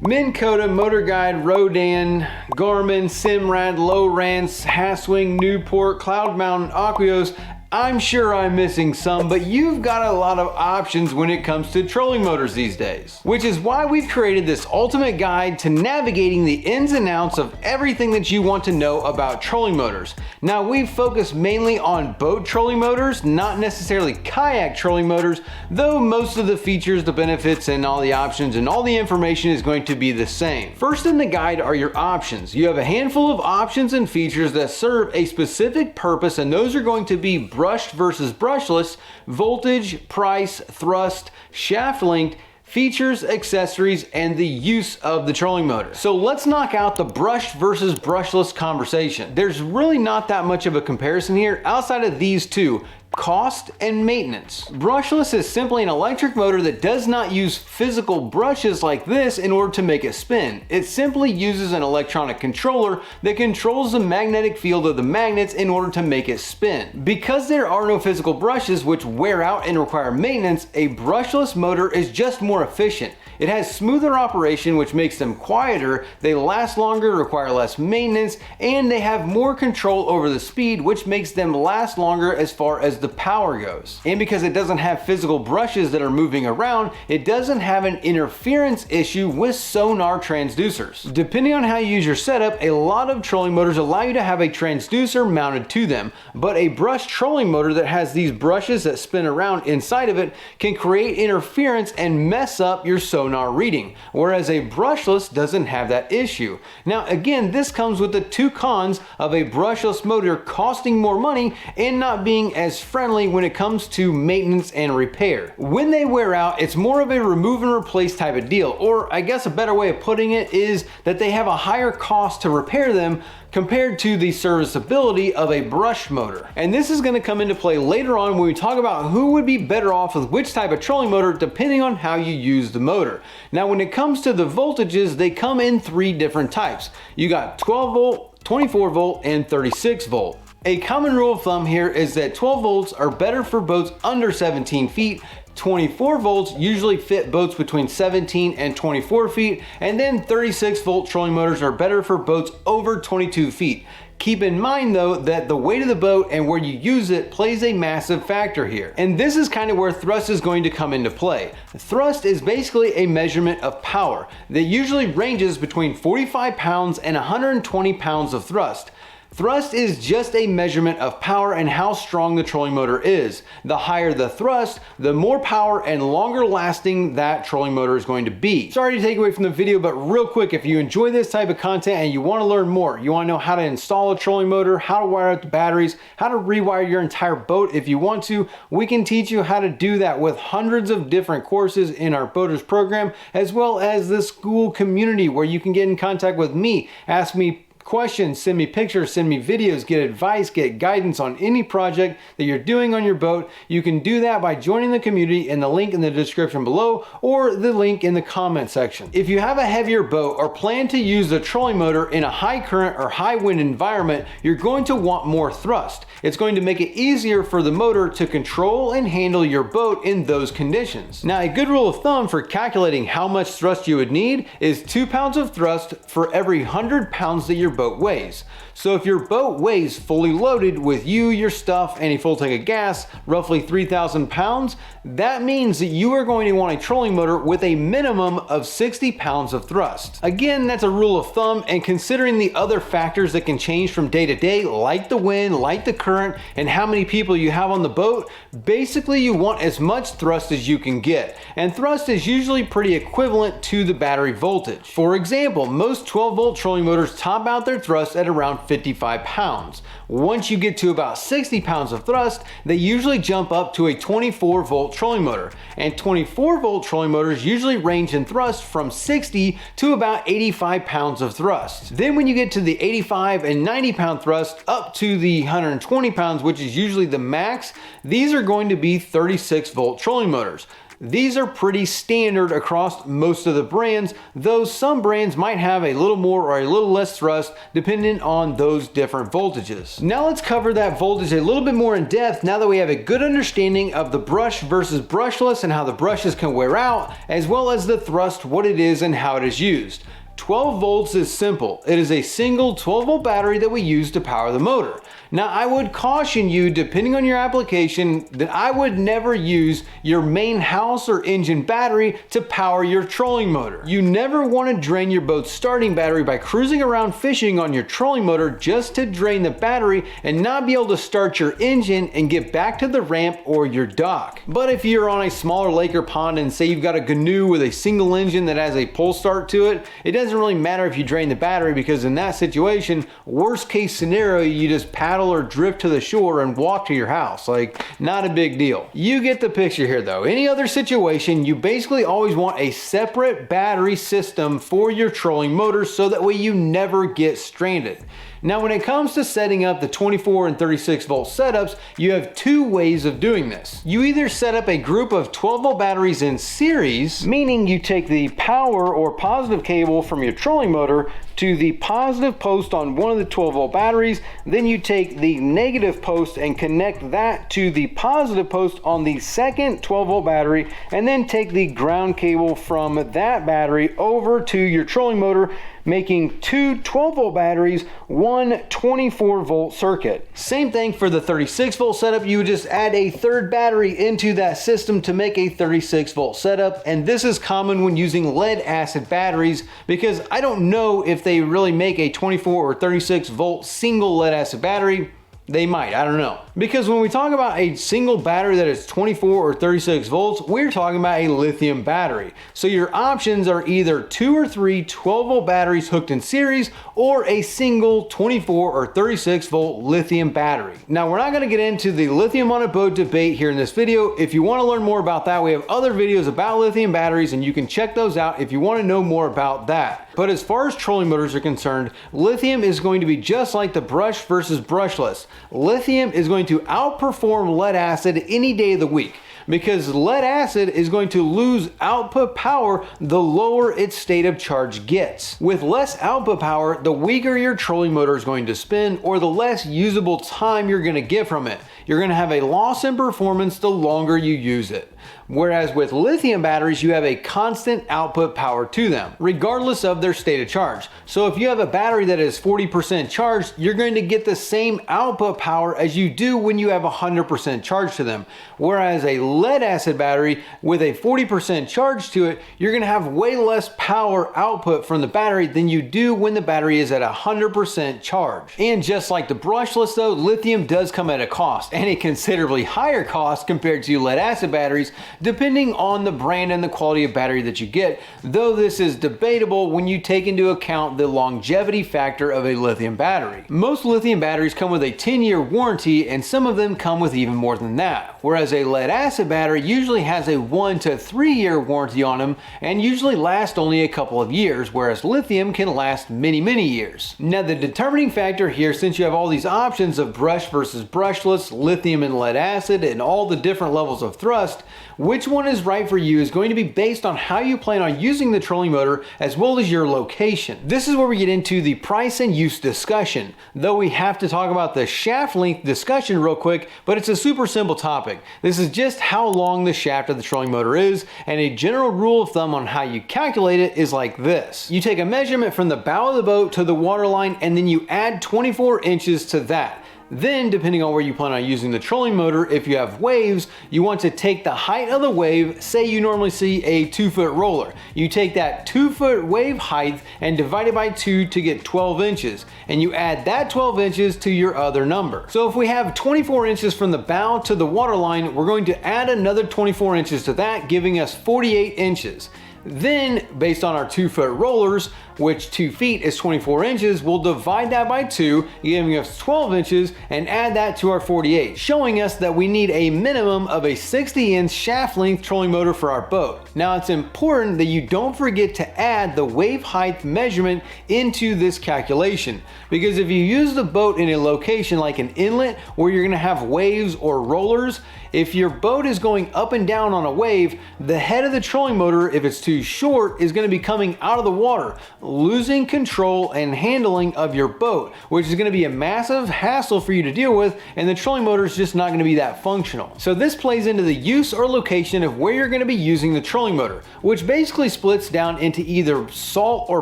Minn Kota, Motor Guide, Rodan, Garmin, Simrad, Lowrance, Haswing, Newport, Cloud Mountain, Aquios. I'm sure I'm missing some, but you've got a lot of options when it comes to trolling motors these days. Which is why we've created this ultimate guide to navigating the ins and outs of everything that you want to know about trolling motors. Now, we've focused mainly on boat trolling motors, not necessarily kayak trolling motors, though most of the features, the benefits, and all the options and all the information is going to be the same. First in the guide are your options. You have a handful of options and features that serve a specific purpose, and those are going to be brushed versus brushless, voltage, price, thrust, shaft length, features, accessories, and the use of the trolling motor. So let's knock out the brushed versus brushless conversation. There's really not that much of a comparison here outside of these two: cost and maintenance. Brushless is simply an electric motor that does not use physical brushes like this in order to make it spin. It simply uses an electronic controller that controls the magnetic field of the magnets in order to make it spin. Because there are no physical brushes which wear out and require maintenance, a brushless motor is just more efficient. It has smoother operation, which makes them quieter, they last longer, require less maintenance, and they have more control over the speed, which makes them last longer as far as the power goes. And because it doesn't have physical brushes that are moving around, it doesn't have an interference issue with sonar transducers. Depending on how you use your setup, a lot of trolling motors allow you to have a transducer mounted to them, but a brushed trolling motor that has these brushes that spin around inside of it can create interference and mess up your sonar reading, whereas a brushless doesn't have that issue. Now again, this comes with the two cons of a brushless motor costing more money and not being as friendly when it comes to maintenance and repair. When they wear out, it's more of a remove and replace type of deal, or I guess a better way of putting it is that they have a higher cost to repair them compared to the serviceability of a brush motor. And this is going to come into play later on when we talk about who would be better off with which type of trolling motor depending on how you use the motor. Now when it comes to the voltages, they come in three different types. You got 12 volt, 24 volt, and 36 volt. A common rule of thumb here is that 12 volts are better for boats under 17 feet, 24 volts usually fit boats between 17 and 24 feet, and then 36 volt trolling motors are better for boats over 22 feet. Keep in mind though that the weight of the boat and where you use it plays a massive factor here. And this is kind of where thrust is going to come into play. Thrust is basically a measurement of power that usually ranges between 45 pounds and 120 pounds of thrust. Thrust is just a measurement of power and how strong the trolling motor is. The higher the thrust, the more power and longer lasting that trolling motor is going to be. Sorry to take away from the video, but real quick, if you enjoy this type of content and you want to learn more, you want to know how to install a trolling motor, how to wire up the batteries, how to rewire your entire boat if you want to, we can teach you how to do that with hundreds of different courses in our Boaters program, as well as the school community where you can get in contact with me, ask me questions, send me pictures, send me videos, get advice, get guidance on any project that you're doing on your boat. You can do that by joining the community in the link in the description below or the link in the comment section. If you have a heavier boat or plan to use the trolling motor in a high current or high wind environment, you're going to want more thrust. It's going to make it easier for the motor to control and handle your boat in those conditions. Now, a good rule of thumb for calculating how much thrust you would need is 2 pounds of thrust for every 100 pounds that your boat weighs. So if your boat weighs fully loaded with you, your stuff, and a full tank of gas, roughly 3,000 pounds, that means that you are going to want a trolling motor with a minimum of 60 pounds of thrust. Again, that's a rule of thumb, and considering the other factors that can change from day to day, like the wind, like the current, and how many people you have on the boat, basically you want as much thrust as you can get. And thrust is usually pretty equivalent to the battery voltage. For example, most 12 volt trolling motors top out their thrust at around 55 pounds. Once you get to about 60 pounds of thrust, they usually jump up to a 24 volt trolling motor. And 24 volt trolling motors usually range in thrust from 60 to about 85 pounds of thrust. Then when you get to the 85 and 90 pound thrust up to the 120 pounds, which is usually the max, these are going to be 36 volt trolling motors. These are pretty standard across most of the brands, though some brands might have a little more or a little less thrust depending on those different voltages. Now let's cover that voltage a little bit more in depth now that we have a good understanding of the brush versus brushless and how the brushes can wear out, as well as the thrust, what it is and how it is used. 12 volts is simple. It is a single 12-volt battery that we use to power the motor. Now, I would caution you, depending on your application, that I would never use your main house or engine battery to power your trolling motor. You never want to drain your boat's starting battery by cruising around fishing on your trolling motor just to drain the battery and not be able to start your engine and get back to the ramp or your dock. But if you're on a smaller lake or pond and say you've got a canoe with a single engine that has a pull start to it, it doesn't really matter if you drain the battery, because in that situation, worst case scenario, you just paddle or drift to the shore and walk to your house. Like, not a big deal. You get the picture here though. Any other situation, you basically always want a separate battery system for your trolling motor so that way you never get stranded. Now, when it comes to setting up the 24 and 36 volt setups, you have two ways of doing this. You either set up a group of 12 volt batteries in series, meaning you take the power or positive cable from your trolling motor to the positive post on one of the 12 volt batteries, then you take the negative post and connect that to the positive post on the second 12 volt battery, and then take the ground cable from that battery over to your trolling motor, making two 12 volt batteries, one 24 volt circuit. Same thing for the 36 volt setup. You would just add a third battery into that system to make a 36 volt setup. And this is common when using lead acid batteries, because I don't know if they really make a 24 or 36 volt single lead acid battery. They might, I don't know. Because when we talk about a single battery that is 24 or 36 volts, we're talking about a lithium battery. So your options are either 2 or 3 12 volt batteries hooked in series, or a single 24 or 36 volt lithium battery. Now, we're not gonna get into the lithium on a boat debate here in this video. If you wanna learn more about that, we have other videos about lithium batteries and you can check those out if you wanna know more about that. But as far as trolling motors are concerned, lithium is going to be just like the brush versus brushless. Lithium is going to outperform lead acid any day of the week, because lead acid is going to lose output power the lower its state of charge gets. With less output power, the weaker your trolling motor is going to spin, or the less usable time you're going to get from it. You're going to have a loss in performance the longer you use it. Whereas with lithium batteries, you have a constant output power to them, regardless of their state of charge. So if you have a battery that is 40% charged, you're going to get the same output power as you do when you have 100% charge to them. Whereas a lead acid battery with a 40% charge to it, you're going to have way less power output from the battery than you do when the battery is at 100% charge. And just like the brushless though, lithium does come at a cost, and a considerably higher cost compared to lead acid batteries, depending on the brand and the quality of battery that you get, though this is debatable when you take into account the longevity factor of a lithium battery. Most lithium batteries come with a 10-year warranty, and some of them come with even more than that, whereas a lead acid battery usually has a 1 to 3 year warranty on them and usually last only a couple of years, whereas lithium can last many years. Now, the determining factor here, since you have all these options of brush versus brushless, lithium and lead acid, and all the different levels of thrust, which one is right for you is going to be based on how you plan on using the trolling motor as well as your location. This is where we get into the price and use discussion, though we have to talk about the shaft length discussion real quick, but it's a super simple topic. This is just how long the shaft of the trolling motor is, and a general rule of thumb on how you calculate it is like this. You take a measurement from the bow of the boat to the waterline, and then you add 24 inches to that. Then, depending on where you plan on using the trolling motor, if you have waves, you want to take the height of the wave. Say you normally see a 2-foot roller. You take that 2-foot wave height and divide it by 2 to get 12 inches. And you add that 12 inches to your other number. So if we have 24 inches from the bow to the waterline, we're going to add another 24 inches to that, giving us 48 inches. Then, based on our 2-foot rollers, which 2 feet is 24 inches, we'll divide that by 2, giving us 12 inches, and add that to our 48, showing us that we need a minimum of a 60-inch shaft length trolling motor for our boat. Now, it's important that you don't forget to add the wave height measurement into this calculation, because if you use the boat in a location like an inlet where you're going to have waves or rollers, If your boat is going up and down on a wave, the head of the trolling motor, if it's too short, is going to be coming out of the water, losing control and handling of your boat, which is going to be a massive hassle for you to deal with, and the trolling motor is just not going to be that functional. So this plays into the use or location of where you're going to be using the trolling motor, which basically splits down into either salt or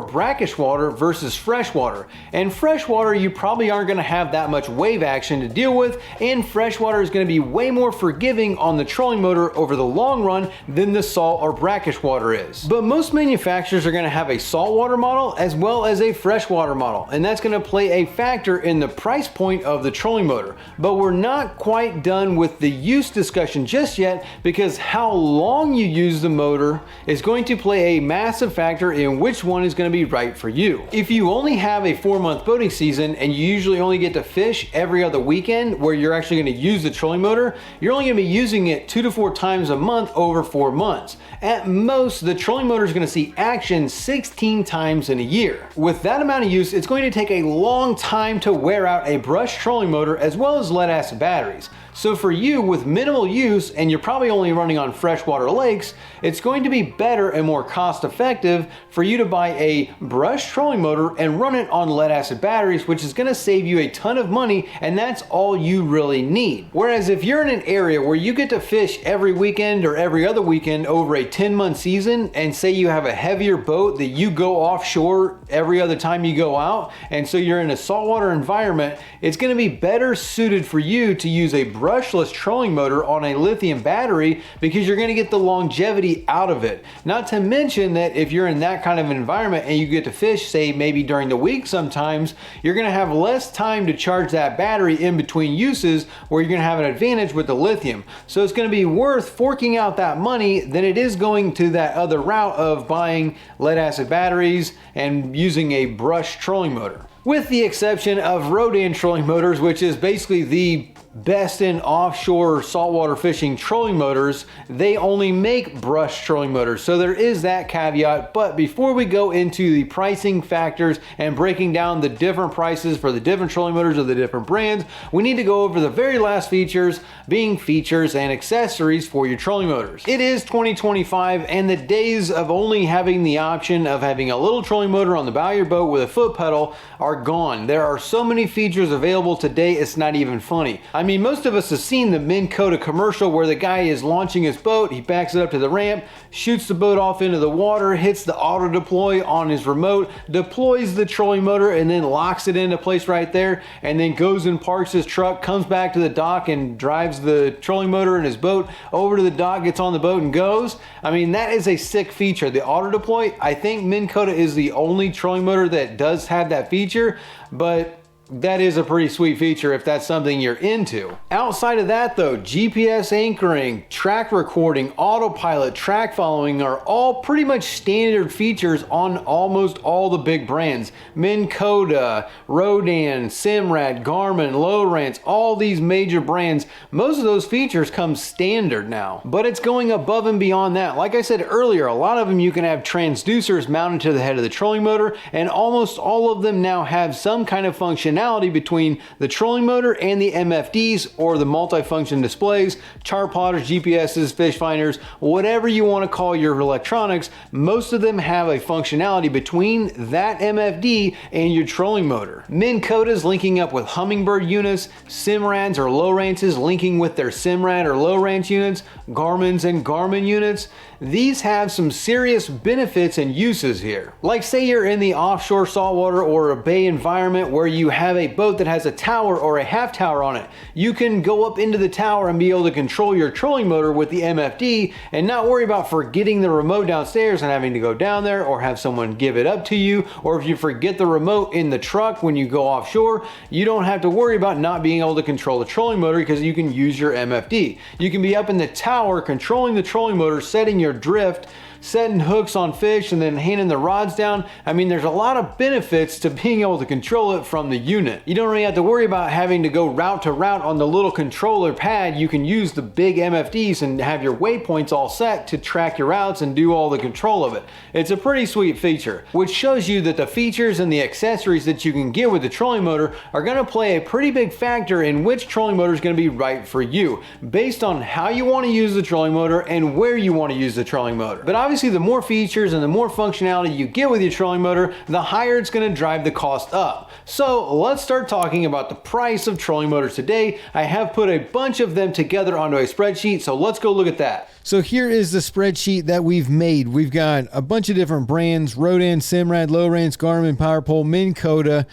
brackish water versus fresh water. And fresh water, you probably aren't going to have that much wave action to deal with, and fresh water is going to be way more forgiving on the trolling motor over the long run than the salt or brackish water is. But most manufacturers are going to have a saltwater model as well as a freshwater model, and that's going to play a factor in the price point of the trolling motor. But we're not quite done with the use discussion just yet, because how long you use the motor is going to play a massive factor in which one is going to be right for you. If you only have a 4-month boating season and you usually only get to fish every other weekend where you're actually going to use the trolling motor, you're only going to be using it 2 to 4 times a month over 4 months. At most, the trolling motor is going to see action 16 times in a year. With that amount of use, it's going to take a long time to wear out a brushed trolling motor as well as lead acid batteries. So for you, with minimal use, and you're probably only running on freshwater lakes, it's going to be better and more cost effective for you to buy a brushed trolling motor and run it on lead acid batteries, which is going to save you a ton of money, and that's all you really need. Whereas if you're in an area where you get to fish every weekend or every other weekend over a 10-month season, and say you have a heavier boat that you go offshore every other time you go out, and so you're in a saltwater environment, it's going to be better suited for you to use a brushless trolling motor on a lithium battery, because you're going to get the longevity out of it. Not to mention that if you're in that kind of environment and you get to fish, say maybe during the week sometimes, you're going to have less time to charge that battery in between uses, where you're going to have an advantage with the lithium. So it's going to be worth forking out that money than it is going to that other route of buying lead acid batteries and using a brushed trolling motor. With the exception of Rodan trolling motors, which is basically the best in offshore saltwater fishing trolling motors, they only make brushed trolling motors. So there is that caveat. But before we go into the pricing factors and breaking down the different prices for the different trolling motors of the different brands, we need to go over the very last features, being features and accessories for your trolling motors. It is 2025, and the days of only having the option of having a little trolling motor on the bow of your boat with a foot pedal are gone. There are so many features available today, it's not even funny. I mean, most of us have seen the Minn Kota commercial where the guy is launching his boat, he backs it up to the ramp, shoots the boat off into the water, hits the auto deploy on his remote, deploys the trolling motor, and then locks it into place right there, and then goes and parks his truck, comes back to the dock and drives the trolling motor in his boat over to the dock, gets on the boat and goes. I mean, that is a sick feature. The auto deploy, I think Minn Kota is the only trolling motor that does have that feature, but that is a pretty sweet feature if that's something you're into. Outside of that though, GPS anchoring, track recording, autopilot, track following are all pretty much standard features on almost all the big brands. Minn Kota, Rodan, Simrad, Garmin, Lowrance, all these major brands, most of those features come standard now. But it's going above and beyond that. Like I said earlier, a lot of them you can have transducers mounted to the head of the trolling motor, and almost all of them now have some kind of functionality between the trolling motor and the MFDs, or the multifunction displays, chart plotters, GPSs, fish finders, whatever you want to call your electronics. Most of them have a functionality between that MFD and your trolling motor. Minn Kota's linking up with Humminbird units, Simrads or Lowrances linking with their Simrad or Lowrance units, Garmin's and Garmin units. These have some serious benefits and uses here. Like say you're in the offshore saltwater or a bay environment where you have a boat that has a tower or a half tower on it. You can go up into the tower and be able to control your trolling motor with the MFD and not worry about forgetting the remote downstairs and having to go down there or have someone give it up to you. Or if you forget the remote in the truck when you go offshore, you don't have to worry about not being able to control the trolling motor because you can use your MFD. You can be up in the tower controlling the trolling motor, setting your drift, setting hooks on fish and then handing the rods down. I mean, there's a lot of benefits to being able to control it from the unit. You don't really have to worry about having to go route to route on the little controller pad. You can use the big MFDs and have your waypoints all set to track your routes and do all the control of it. It's a pretty sweet feature, which shows you that the features and the accessories that you can get with the trolling motor are going to play a pretty big factor in which trolling motor is going to be right for you, based on how you want to use the trolling motor and where you want to use the trolling motor. But obviously, the more features and the more functionality you get with your trolling motor, the higher it's going to drive the cost up. So let's start talking about the price of trolling motors today. I have put a bunch of them together onto a spreadsheet, so let's go look at that. So here is the spreadsheet that we've made. We've got a bunch of different brands: Rodan, Simrad, Lowrance, Garmin, PowerPole, Minn Kota,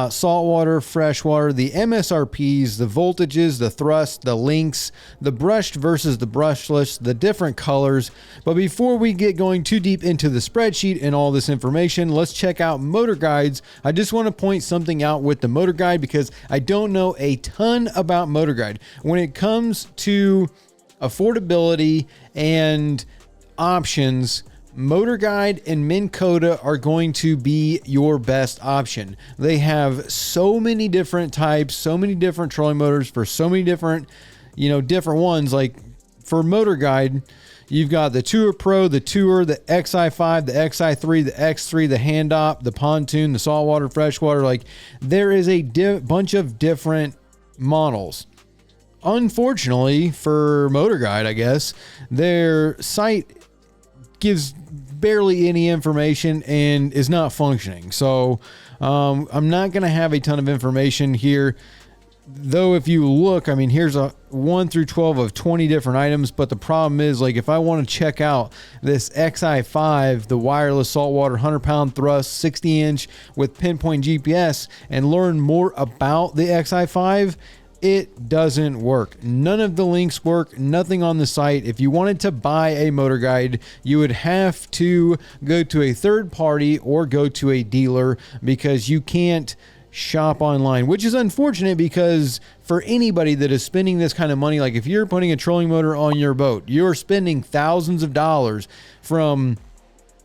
saltwater, freshwater, the MSRPs, the voltages, the thrust, the links, the brushed versus the brushless, the different colors. But before we get going too deep into the spreadsheet and all this information, let's check out Motor Guides. I just want to point something out with the Motor Guide because I don't know a ton about Motor Guide. When it comes to affordability and options, Motor Guide and Minn Kota are going to be your best option. They have so many different types, so many different trolling motors for so many different, different ones. Like for Motor Guide, you've got the Tour Pro, the Tour, the XI5, the XI3, the X3, the Hand Op, the Pontoon, the saltwater, freshwater. Like there is a bunch of different models. Unfortunately for Motor Guide, I guess, their site gives barely any information and is not functioning. So I'm not going to have a ton of information here. Though if you look, I mean, here's a 1 through 12 of 20 different items. But the problem is, like, if I want to check out this XI5, the wireless saltwater 100-pound thrust, 60-inch with pinpoint GPS, and learn more about the XI5, it doesn't work. None of the links work, nothing on the site. If you wanted to buy a Motor Guide, you would have to go to a third party or go to a dealer because you can't shop online, which is unfortunate because for anybody that is spending this kind of money, like if you're putting a trolling motor on your boat, you're spending thousands of dollars, from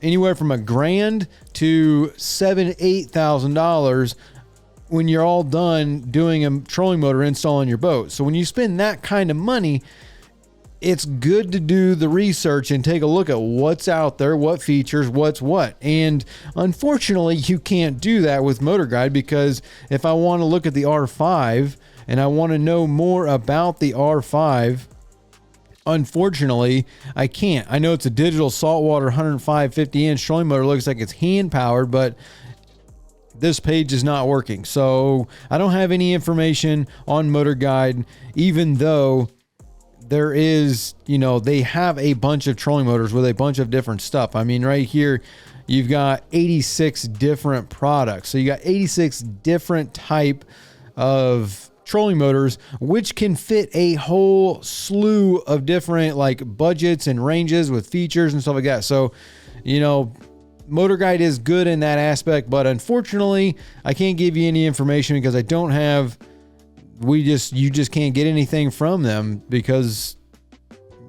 anywhere from $1,000 to $7,000-$8,000 when you're all done doing a trolling motor install on your boat. So when you spend that kind of money, it's good to do the research and take a look at what's out there, what features, what's what. And unfortunately, you can't do that with Motor Guide, because if I want to look at the R5 and I want to know more about the R5, unfortunately, I can't. I know it's a digital saltwater 105 50-inch trolling motor. Looks like it's hand powered, but this page is not working. So I don't have any information on Motor Guide, even though there is, they have a bunch of trolling motors with a bunch of different stuff. I mean, right here, you've got 86 different products. So you got 86 different type of trolling motors, which can fit a whole slew of different like budgets and ranges with features and stuff like that. So, Motor Guide is good in that aspect, but unfortunately, I can't give you any information because I don't have. You just can't get anything from them because,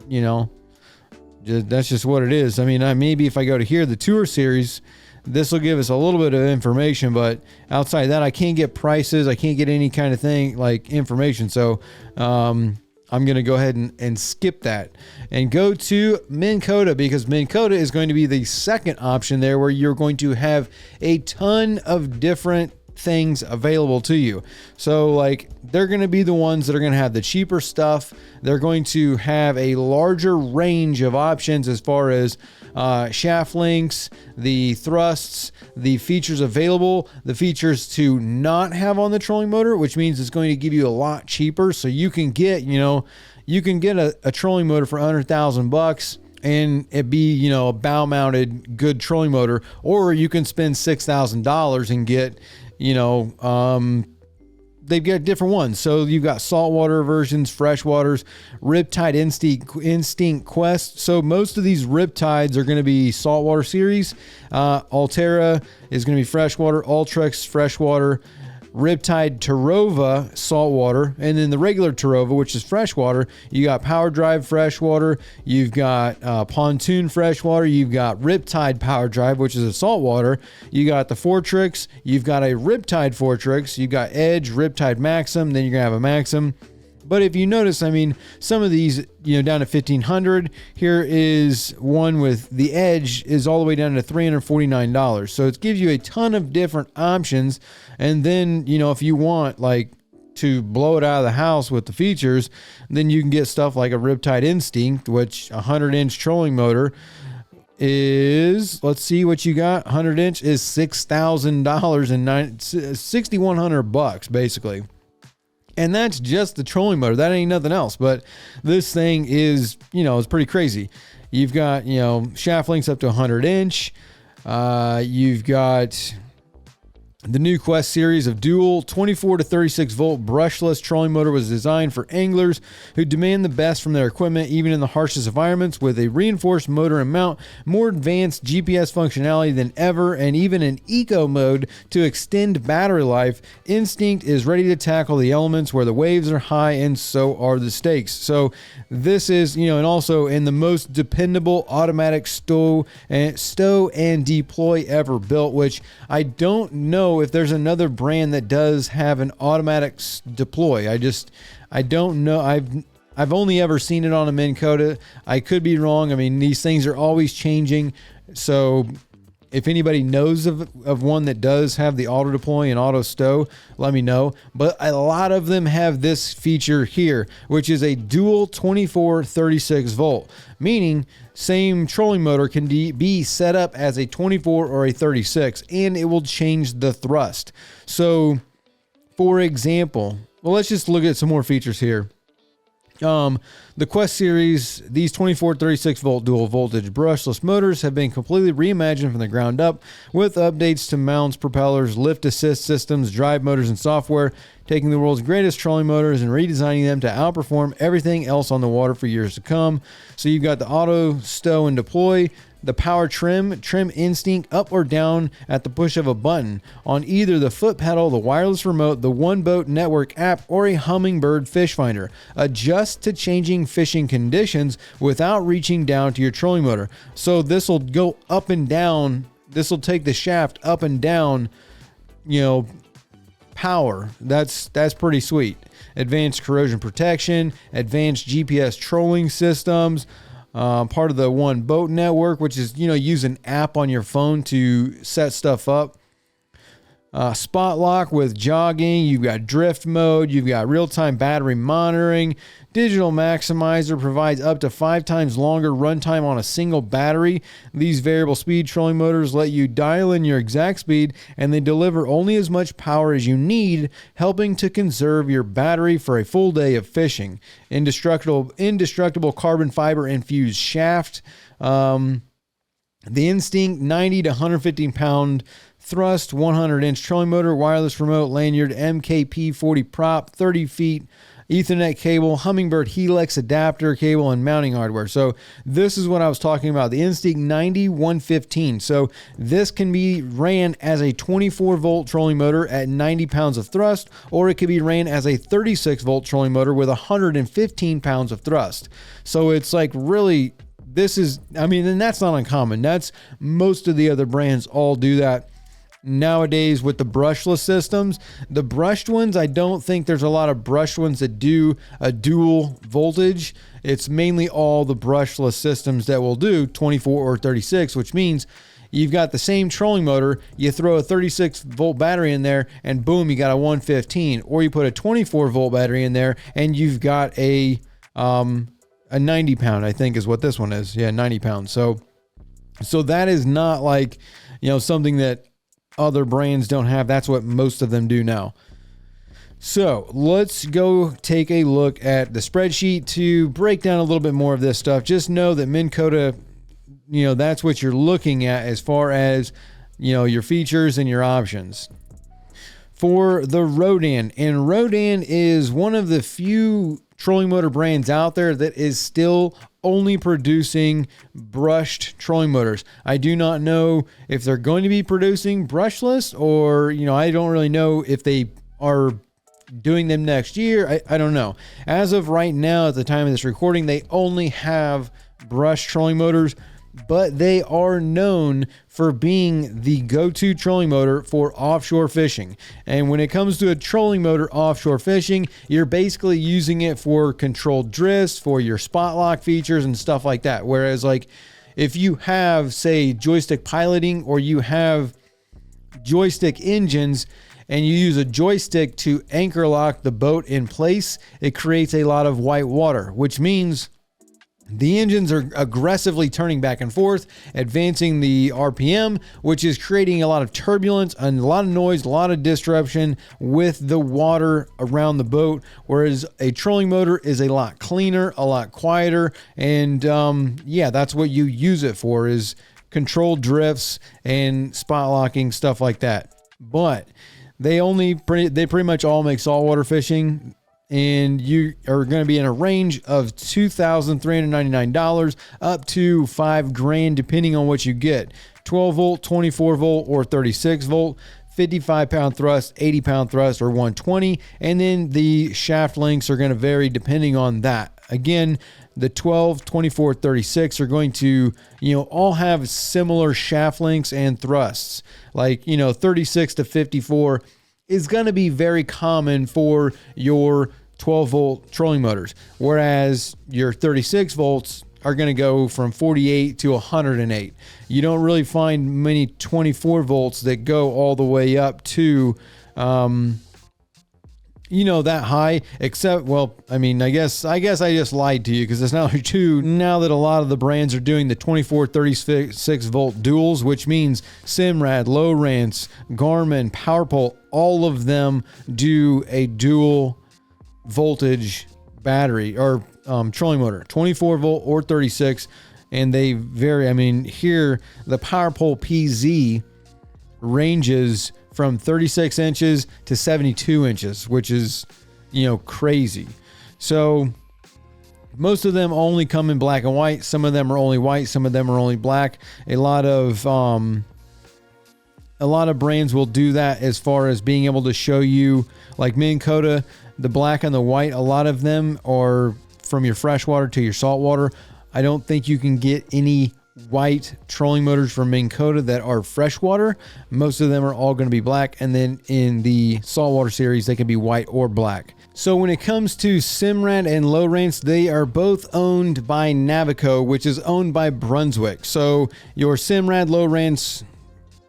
that's just what it is. I mean, maybe if I go to here, the Tour Series, this will give us a little bit of information, but outside of that, I can't get prices. I can't get any kind of thing like information. So, I'm going to go ahead and skip that and go to Minn Kota, because Minn Kota is going to be the second option there, where you're going to have a ton of different things available to you. So like, they're going to be the ones that are going to have the cheaper stuff. They're going to have a larger range of options as far as shaft links, the thrusts, the features available, the features to not have on the trolling motor, which means it's going to give you a lot cheaper. So you can get, a trolling motor for $100,000 and it be, a bow mounted good trolling motor, or you can spend $6,000 and get, they've got different ones. So you've got saltwater versions, freshwaters, Riptide Instinct Quest. So most of these Riptides are going to be saltwater series. Altera is going to be freshwater, Ultrex freshwater, Riptide Terrova saltwater, and then the regular Terrova, which is freshwater. You got Power Drive freshwater, you've got Pontoon freshwater, you've got Riptide Power Drive, which is a saltwater. You got the Fortrix, you've got a Riptide Fortrix, you got Edge, Riptide Maxim, then you're gonna have a Maxim. But if you notice, I mean, some of these, down to 1,500. Here is one with the Edge is all the way down to $349. So it gives you a ton of different options. And then, if you want like to blow it out of the house with the features, then you can get stuff like a Riptide Instinct, which 100-inch trolling motor is, let's see what you got. 100-inch is $6,000 and $6,100 basically. And that's just the trolling motor. That ain't nothing else. But this thing is, it's pretty crazy. You've got, shaft lengths up to 100-inch. You've got the new Quest series of dual 24 to 36 volt brushless trolling motor was designed for anglers who demand the best from their equipment, even in the harshest environments, with a reinforced motor and mount, more advanced GPS functionality than ever, and even an eco mode to extend battery life. Instinct is ready to tackle the elements where the waves are high and so are the stakes. So this is, and also in the most dependable automatic stow and deploy ever built, which I don't know if there's another brand that does have an automatic deploy. I don't know. I've only ever seen it on a Minn Kota. I could be wrong. I mean, these things are always changing. So if anybody knows of one that does have the auto deploy and auto stow, let me know. But a lot of them have this feature here, which is a dual 24-36 volt, meaning same trolling motor can be set up as a 24 or a 36, and it will change the thrust. So, for example, let's just look at some more features here. The Quest series, these 24-36 volt dual voltage brushless motors have been completely reimagined from the ground up with updates to mounts, propellers, lift assist systems, drive motors, and software, taking the world's greatest trolling motors and redesigning them to outperform everything else on the water for years to come. So you've got the auto stow and deploy, the power trim Instinct up or down at the push of a button on either the foot pedal, the wireless remote, the One Boat Network app, or a Humminbird fish finder. Adjust to changing fishing conditions without reaching down to your trolling motor. So this will go up and down. This will take the shaft up and down, power. That's pretty sweet. Advanced corrosion protection, advanced GPS trolling systems, part of the One Boat Network, which is, use an app on your phone to set stuff up. Spot lock with jogging. You've got drift mode. You've got real-time battery monitoring. Digital maximizer provides up to 5 times longer runtime on a single battery. These variable speed trolling motors let you dial in your exact speed, and they deliver only as much power as you need, helping to conserve your battery for a full day of fishing. Indestructible carbon fiber infused shaft. The Instinct 90 to 115 pound thrust, 100-inch trolling motor, wireless remote, lanyard, MKP 40 prop, 30 feet, Ethernet cable, Humminbird Helix adapter cable, and mounting hardware. So this is what I was talking about, the Instinct 90 115. So this can be ran as a 24-volt trolling motor at 90 pounds of thrust, or it could be ran as a 36-volt trolling motor with 115 pounds of thrust. So it's like really, and that's not uncommon. That's most of the other brands all do that. Nowadays with the brushless systems, the brushed ones, I don't think there's a lot of brushed ones that do a dual voltage. It's mainly all the brushless systems that will do 24 or 36, which means you've got the same trolling motor, you throw a 36 volt battery in there, and boom, you got a 115. Or you put a 24 volt battery in there, and you've got a 90 pound, I think is what this one is. Yeah, 90 pounds. So that is not like, something that other brands don't have. That's what most of them do now. So let's go take a look at the spreadsheet to break down a little bit more of this stuff. Just know that Minn Kota, that's what you're looking at as far as, your features and your options. For the Rodan, and Rodan is one of the few trolling motor brands out there that is still only producing brushed trolling motors. I do not know if they're going to be producing brushless, or I don't really know if they are doing them next year. I don't know. As of right now, at the time of this recording, they only have brush trolling motors, but they are known for being the go-to trolling motor for offshore fishing. And when it comes to a trolling motor offshore fishing, you're basically using it for controlled drifts, for your spot lock features and stuff like that. Whereas like if you have, say, joystick piloting, or you have joystick engines and you use a joystick to anchor lock the boat in place, it creates a lot of white water, which means the engines are aggressively turning back and forth, advancing the RPM, which is creating a lot of turbulence and a lot of noise, a lot of disruption with the water around the boat. Whereas a trolling motor is a lot cleaner, a lot quieter. And yeah, that's what you use it for, is controlled drifts and spot locking, stuff like that. But they pretty much all make saltwater fishing, and you are going to be in a range of $2,399 up to $5,000 depending on what you get. 12 volt, 24 volt, or 36 volt, 55 pound thrust, 80 pound thrust, or 120. And then the shaft lengths are going to vary depending on that. Again, the 12, 24, 36 are going to, all have similar shaft lengths and thrusts. Like, 36 to 54 is going to be very common for your 12 volt trolling motors, whereas your 36 volts are going to go from 48 to 108. You don't really find many 24 volts that go all the way up to, that high, except, I guess I just lied to you, because it's now true now that a lot of the brands are doing the 24, 36 volt duals, which means Simrad, Lowrance, Garmin, PowerPole, all of them do a dual voltage battery or trolling motor, 24 volt or 36, and they vary. Here the PowerPole PZ ranges from 36 inches to 72 inches, which is, crazy. So most of them only come in black and white. Some of them are only white. Some of them are only black. A lot of brands will do that as far as being able to show you, like Minn Kota, the black and the white. A lot of them are from your freshwater to your saltwater. I don't think you can get any white trolling motors from Minn Kota that are freshwater. Most of them are all going to be black, and then in the saltwater series they can be white or black. So when it comes to Simrad and Lowrance, they are both owned by Navico, which is owned by Brunswick. So your Simrad, Lowrance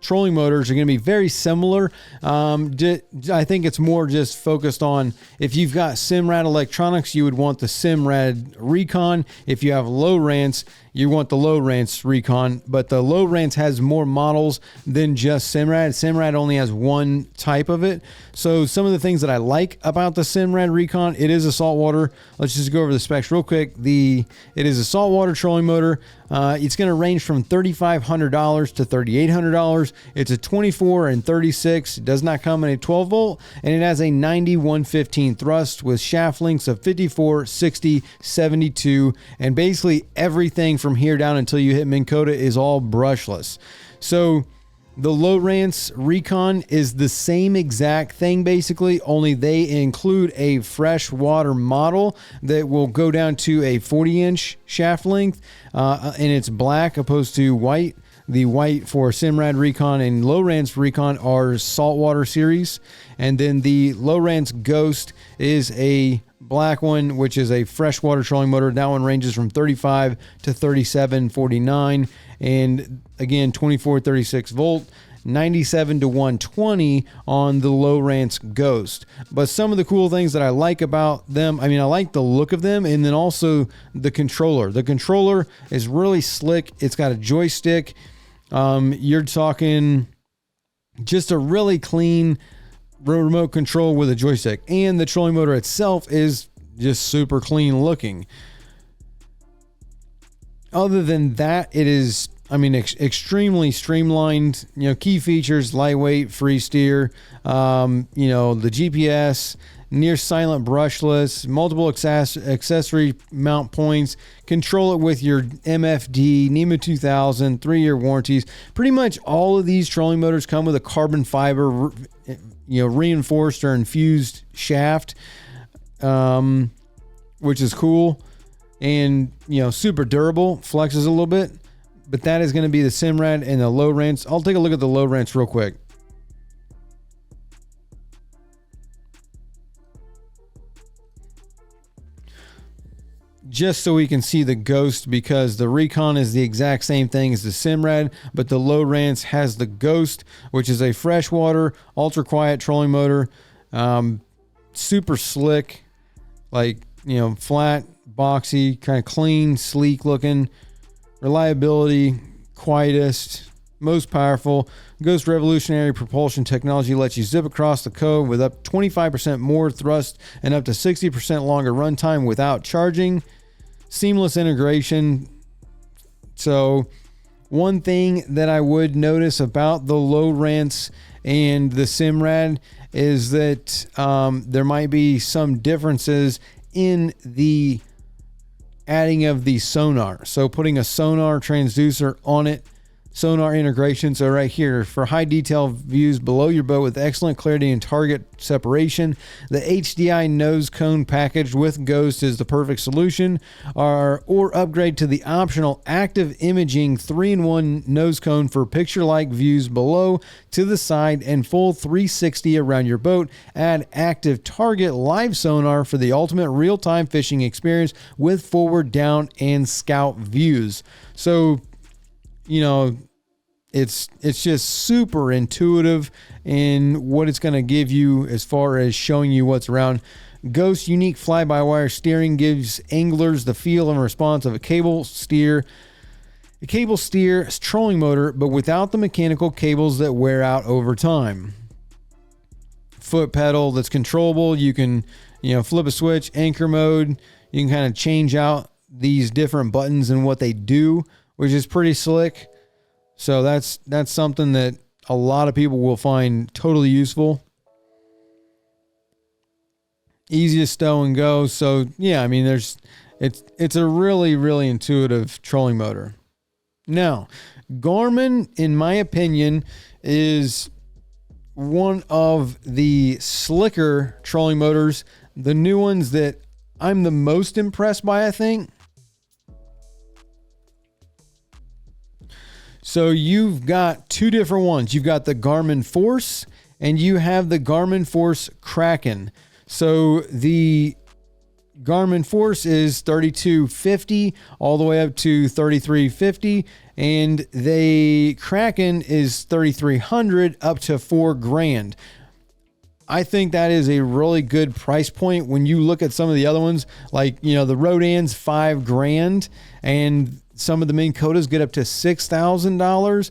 trolling motors are going to be very similar. I think it's more just focused on, if you've got Simrad electronics, you would want the Simrad Recon. If you have Lowrance, you want the Lowrance Recon, but the Lowrance has more models than just Simrad. Simrad only has one type of it. So some of the things that I like about the Simrad Recon, it is a saltwater. Let's just go over the specs real quick. It is a saltwater trolling motor. It's going to range from $3,500 to $3,800. It's a 24 and 36. It does not come in a 12 volt, and it has a 90-115 thrust with shaft lengths of 54, 60, 72, and basically everything from here down until you hit Minn Kota is all brushless. So the Lowrance Recon is the same exact thing, basically, only they include a freshwater model that will go down to a 40-inch shaft length, and it's black opposed to white. The white for Simrad Recon and Lowrance Recon are saltwater series, and then the Lowrance Ghost is a black one, which is a freshwater trolling motor. That one ranges from 35 to 37.49, and again 24, 36 volt, 97 to 120 on the Lowrance Ghost. But some of the cool things that I like about them, I like the look of them, and then also the controller. The controller is really slick. It's got a joystick. You're talking just a really clean remote control with a joystick, and the trolling motor itself is just super clean looking. Other than that, it is, extremely streamlined. Key features: lightweight, free steer, the GPS, near silent brushless, multiple accessory mount points, control it with your MFD, NEMA 2000, 3-year warranties. Pretty much all of these trolling motors come with a carbon fiber, reinforced or infused shaft, which is cool, and super durable, flexes a little bit. But that is going to be the Simrad and the Lowrance. I'll take a look at the Lowrance real quick. Just so we can see the Ghost, because the Recon is the exact same thing as the Simrad, but the Lowrance has the Ghost, which is a freshwater, ultra quiet trolling motor. Super slick, like, flat, boxy, kind of clean, sleek looking. Reliability, quietest, most powerful. Ghost revolutionary propulsion technology lets you zip across the cove with up 25% more thrust and up to 60% longer runtime without charging. Seamless integration. So one thing that I would notice about the Lowrance and the Simrad is that there might be some differences in the adding of the sonar. So putting a sonar transducer on it, sonar integration. So right here, for high detail views below your boat with excellent clarity and target separation, the HDI nose cone package with Ghost is the perfect solution. Or upgrade to the optional active imaging 3-in-1 nose cone for picture-like views below, to the side, and full 360 around your boat. Add active target live sonar for the ultimate real-time fishing experience with forward, down, and scout views. So, it's just super intuitive in what it's going to give you as far as showing you what's around. Ghost's unique fly-by-wire steering gives anglers the feel and response of a cable steer trolling motor, but without the mechanical cables that wear out over time. Foot pedal that's controllable. You can, flip a switch, anchor mode. You can kind of change out these different buttons and what they do, which is pretty slick. So that's something that a lot of people will find totally useful. Easy to stow and go. So yeah, it's a really, really intuitive trolling motor. Now, Garmin, in my opinion, is one of the slicker trolling motors. The new ones that I'm the most impressed by, I think. So you've got two different ones. You've got the Garmin Force and you have the Garmin Force Kraken. So the Garmin Force is $3,250 all the way up to $3,350, and the Kraken is $3,300 up to $4,000. I think that is a really good price point when you look at some of the other ones, like, the Rodan's $5,000 and some of the Minn Kotas get up to $6,000.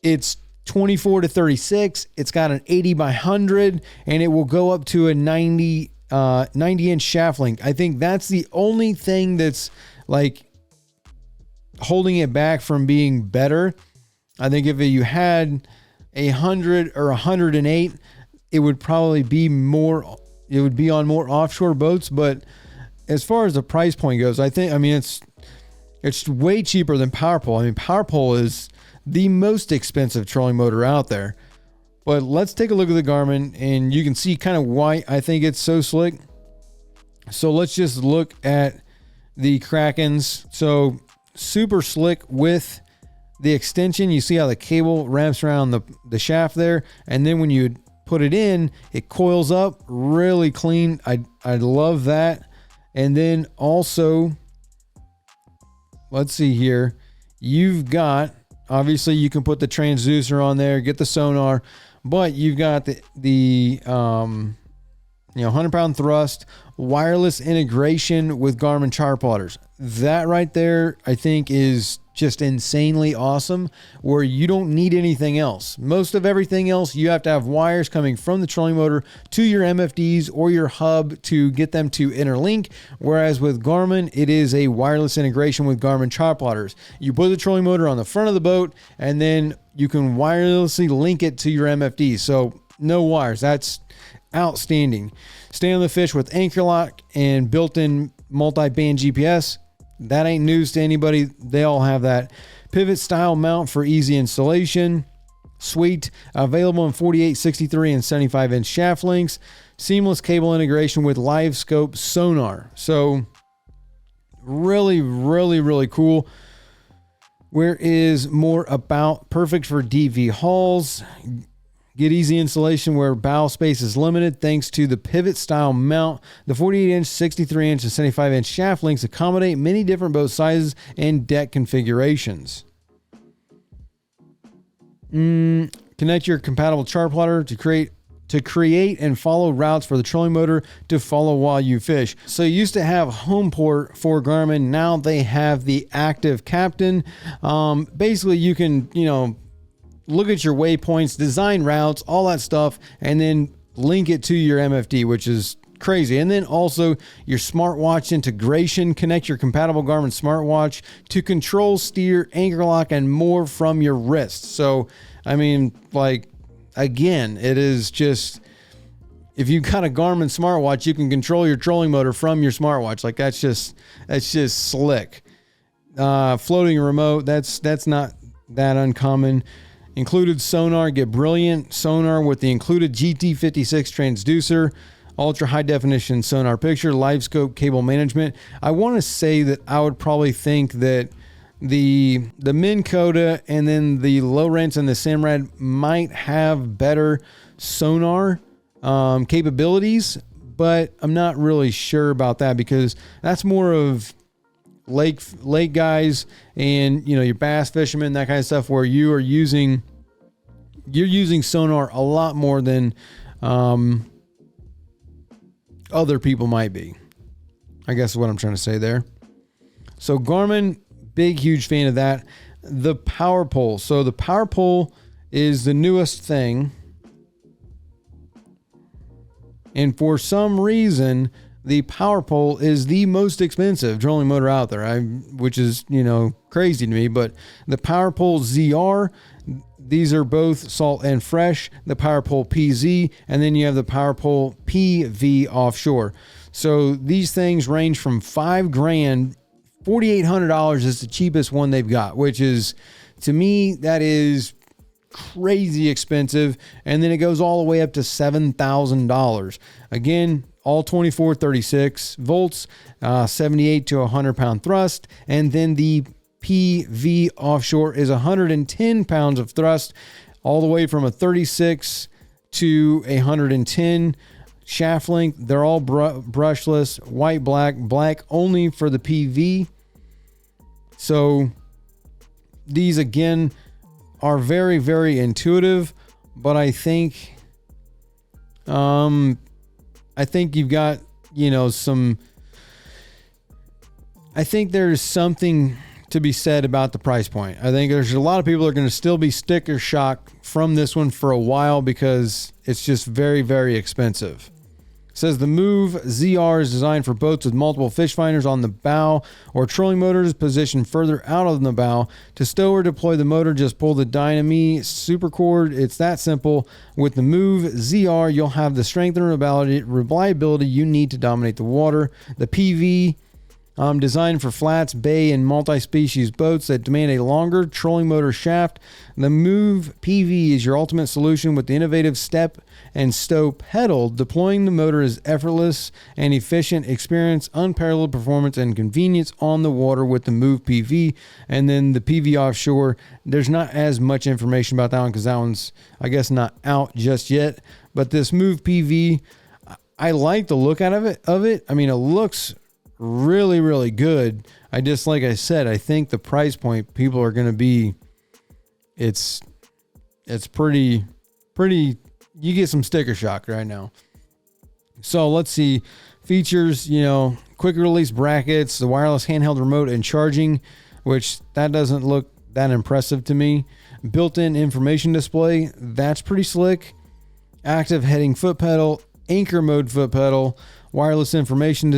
It's 24 to 36. It's got an 80 by 100, and it will go up to a 90 inch shaft length. I think that's the only thing that's like holding it back from being better. I think if you had 100 or 108, it would probably be more. It would be on more offshore boats. But as far as the price point goes, it's way cheaper than PowerPole. PowerPole is the most expensive trolling motor out there. But let's take a look at the Garmin, and you can see kind of why I think it's so slick. So let's just look at the Krakens. So super slick with the extension. You see how the cable wraps around the shaft there, and then when you put it in, it coils up really clean. I love that. And then also, let's see here. You've got, obviously you can put the transducer on there, get the sonar, but you've got the 100-pound thrust, wireless integration with Garmin chart plotters. That right there, I think, is just insanely awesome, where you don't need anything else. Most of everything else, you have to have wires coming from the trolling motor to your MFDs or your hub to get them to interlink. Whereas with Garmin, it is a wireless integration with Garmin chart plotters. You put the trolling motor on the front of the boat, and then you can wirelessly link it to your MFD. So no wires. That's outstanding. Stay on the fish with anchor lock and built-in multi-band GPS. That ain't news to anybody. They all have that. Pivot style mount for easy installation. Sweet. Available in 48, 63, and 75-inch shaft links. Seamless cable integration with LiveScope sonar. So really, really, really cool. Where is more about? Perfect for DV hauls. Get easy installation where bow space is limited thanks to the pivot style mount. The 48-inch, 63-inch, and 75-inch shaft links accommodate many different boat sizes and deck configurations. Connect your compatible chart plotter to create and follow routes for the trolling motor to follow while you fish. So you used to have Homeport for Garmin. Now they have the Active Captain. Basically, you can, look at your waypoints, design routes, all that stuff, and then link it to your MFD, which is crazy. And then also your smartwatch integration. Connect your compatible Garmin smartwatch to control, steer, anchor lock, and more from your wrist. So, again, it is just, if you've got a Garmin smartwatch, you can control your trolling motor from your smartwatch. Like that's just slick. Floating remote, that's not that uncommon. Included sonar, get brilliant sonar with the included GT56 transducer, ultra high definition sonar picture, LiveScope cable management. I want to say that I would probably think that the Minn Kota and then the Lowrance and the Simrad might have better sonar capabilities, but I'm not really sure about that because that's more of lake guys and your bass fishermen, that kind of stuff, where you're using sonar a lot more than other people might be, I guess is what I'm trying to say there. So Garmin, big, huge fan of that. The Power Pole. So the Power Pole is the newest thing. And for some reason, the Power Pole is the most expensive trolling motor out there, which is, crazy to me. But the Power Pole ZR, these are both salt and fresh. The Power Pole PZ, and then you have the Power Pole PV offshore. So these things range from $5,000. $4,800 is the cheapest one they've got, which is, to me, that is crazy expensive. And then it goes all the way up to $7,000. Again, all 24, 36 volts, 78 to 100 pound thrust. And then the PV offshore is 110 pounds of thrust, all the way from a 36 to 110 shaft length. They're all brushless, white, black only for the PV. So these again are very, very intuitive, but I think you've got, I think there's something to be said about the price point. I think there's a lot of people that are going to still be sticker shock from this one for a while because it's just very, very expensive. It says the Move ZR is designed for boats with multiple fish finders on the bow or trolling motors positioned further out on the bow. To stow or deploy the motor, just pull the Dynami super cord. It's that simple. With the Move ZR, you'll have the strength and reliability you need to dominate the water. The PV, designed for flats, bay, and multi-species boats that demand a longer trolling motor shaft. The Move PV is your ultimate solution with the innovative step and stow pedal. Deploying the motor is effortless and efficient. Experience unparalleled performance and convenience on the water with the Move PV. And then the PV offshore, there's not as much information about that one because that one's, I guess, not out just yet. But this Move PV, I like the look out of it. I mean, it looks really, really good. I just, like I said, I think the price point people are going to be, it's pretty, you get some sticker shock right now. So let's see features, quick release brackets, the wireless handheld remote and charging, which that doesn't look that impressive to me. Built-in information display, that's pretty slick. Active heading foot pedal, anchor mode foot pedal, wireless information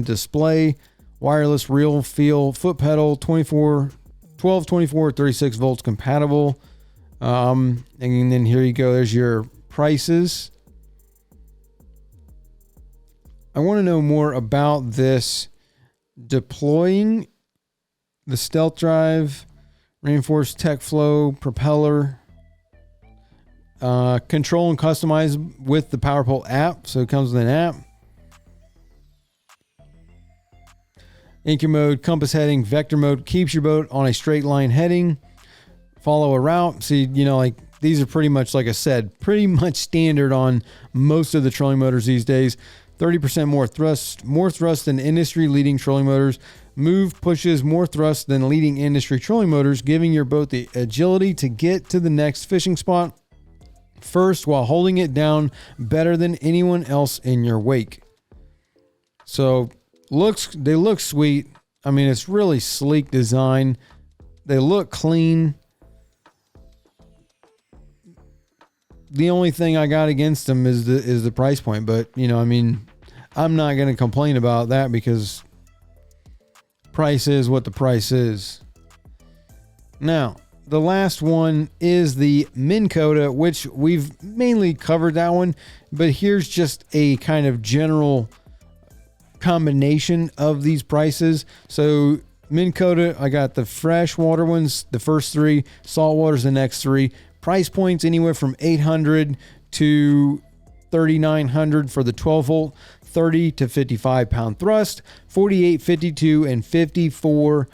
display, wireless real feel foot pedal, 12, 24, 36 volts compatible. And then here you go. There's your prices. I want to know more about this deploying the stealth drive, reinforced tech flow, propeller. Control and customize with the PowerPole app. So it comes with an app. Anchor mode, compass heading, vector mode keeps your boat on a straight line heading. Follow a route. See, like these are pretty much, like I said, pretty much standard on most of the trolling motors these days. 30% more thrust than industry leading trolling motors. Move pushes more thrust than leading industry trolling motors, giving your boat the agility to get to the next fishing spot first while holding it down better than anyone else in your wake. So they look sweet. I mean, it's really sleek design. They look clean. The only thing I got against them is the price point, but I'm not going to complain about that because price is what the price is. Now, the last one is the Minn Kota, which we've mainly covered that one, but here's just a kind of general combination of these prices. So Minn Kota, I got the freshwater ones, the first three, saltwater's the next three. Price points anywhere from $800 to $3,900 for the 12 volt, 30 to 55 pound thrust, 48, 52, and 54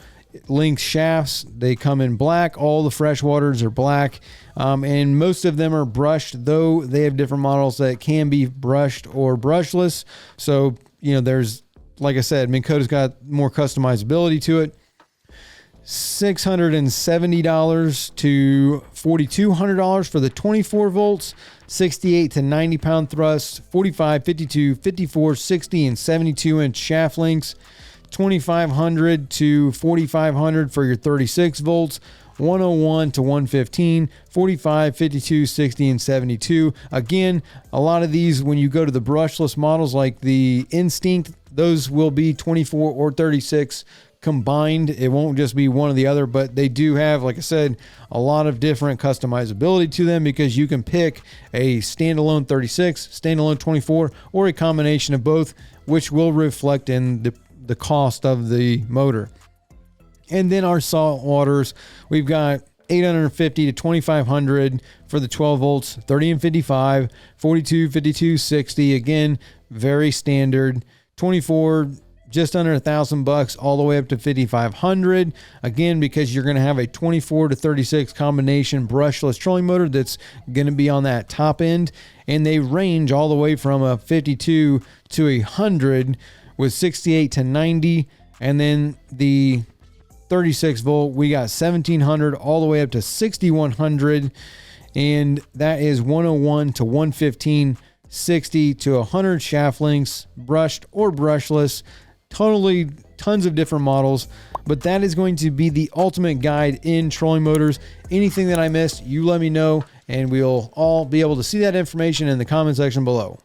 length shafts. They come in black. All the freshwaters are black, and most of them are brushed, though they have different models that can be brushed or brushless. So, there's, like I said, Minn Kota's got more customizability to it. $670 to $4,200 for the 24 volts, 68 to 90 pound thrust, 45, 52, 54, 60, and 72 inch shaft lengths, $2,500 to $4,500 for your 36 volts, 101 to 115, 45, 52, 60, and 72. Again, a lot of these, when you go to the brushless models like the Instinct, those will be 24 or 36 combined. It won't just be one or the other, but they do have, like I said, a lot of different customizability to them because you can pick a standalone 36, standalone 24, or a combination of both, which will reflect in the cost of the motor. And then our salt waters, we've got $850 to $2,500 for the 12 volts, 30 and 55, 42, 52, 60. Again, very standard. 24, just under $1,000 all the way up to $5,500. Again, because you're going to have a 24 to 36 combination brushless trolling motor that's going to be on that top end, and they range all the way from a 52 to 100 with 68 to 90, and then the 36 volt, we got 1,700 all the way up to 6,100, and that is 101 to 115, 60 to 100 shaft lengths, brushed or brushless. Totally tons of different models, but that is going to be the ultimate guide in trolling motors. Anything that I missed, you let me know, and we'll all be able to see that information in the comment section below.